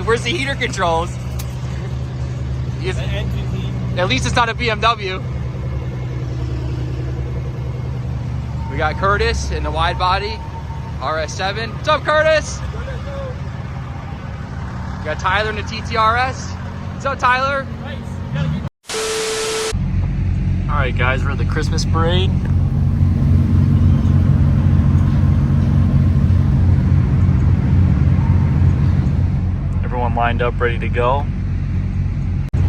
Where's the heater controls? At least it's not a BMW. We got Curtis in the wide body, RS7. What's up, Curtis? We got Tyler in the TTRS. What's up, Tyler? All right, guys, we're at the Christmas parade. Everyone lined up, ready to go. We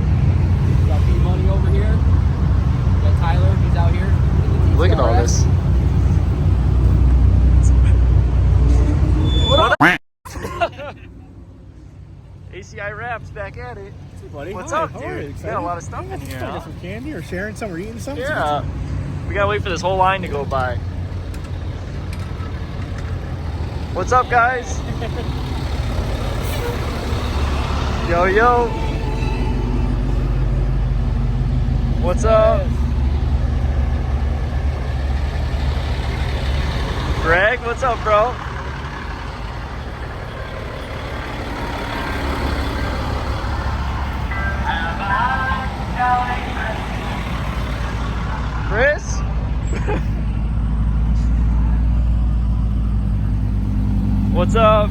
got B-Money over here. We got Tyler, he's out here. Look at all this. What up? ACI Wraps back at it. Hey buddy. What's Hi, up, dude? You got a lot of stuff in here. I got some candy or sharing some or eating something. Yeah. We gotta wait for this whole line to go by. What's up, guys? Yo, yo. What's up? Greg, what's up, bro? Chris? What's up? What's up?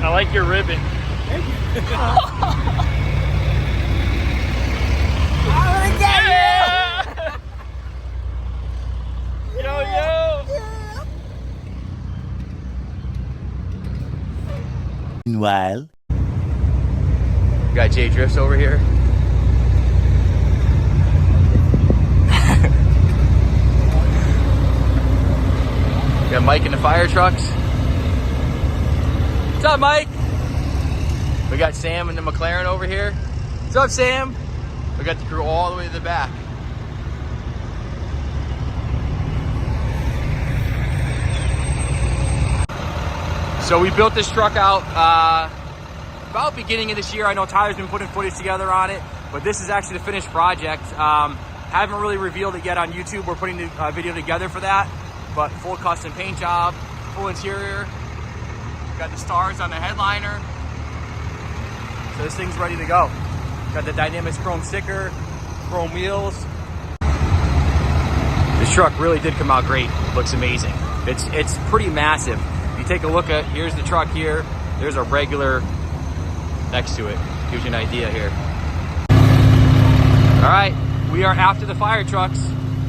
I like your ribbon. Thank you. Yeah! Yo, yo! Meanwhile, We got Jay Drifts over here. Got Mike in the fire trucks. What's up, Mike? We got Sam in the McLaren over here. What's up, Sam? We got the crew all the way to the back. So we built this truck out about beginning of this year. I know Tyler's been putting footage together on it, but this is actually the finished project. Haven't really revealed it yet on YouTube. We're putting the video together for that, but full custom paint job, full interior. Got the stars on the headliner. So this thing's ready to go. Got the Dynamics chrome sticker, chrome wheels. This truck really did come out great. Looks amazing. It's pretty massive. You take a look at, here's the truck here. There's a regular next to it. Gives you an idea here. All right, we are after the fire trucks.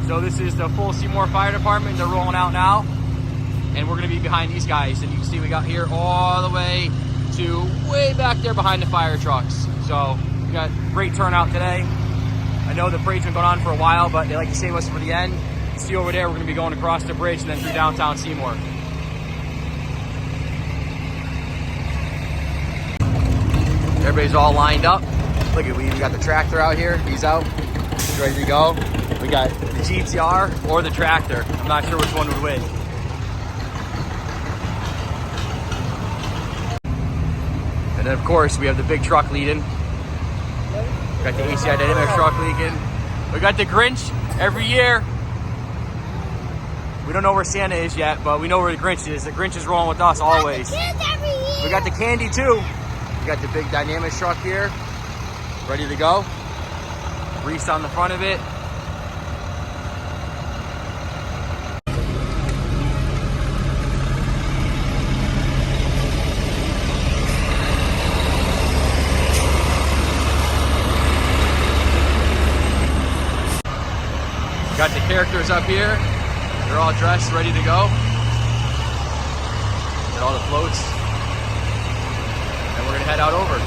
So this is the full Seymour Fire Department. They're rolling out now. And we're gonna be behind these guys. And you can see we got here all the way to way back there behind the fire trucks. So we got great turnout today. I know the parade's been going on for a while, but they like to save us for the end. You see over there, we're gonna be going across the bridge and then through downtown Seymour. Everybody's all lined up. Look at, we got the tractor out here. He's out, he's ready to go. We got the GTR or the tractor. I'm not sure which one would win. And then of course we have the big truck leading. We got the ACI Dynamics truck leading. We got the Grinch every year. We don't know where Santa is yet, but we know where the Grinch is. The Grinch is rolling with us always. We got the candy too. We got the big Dynamics truck here, ready to go. Reese on the front of it. Got the characters up here. They're all dressed, ready to go. Got all the floats. And gonna head out over.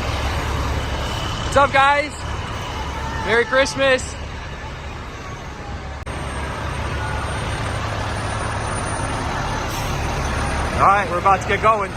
What's up, guys? Merry Christmas. All right, we're about to get going.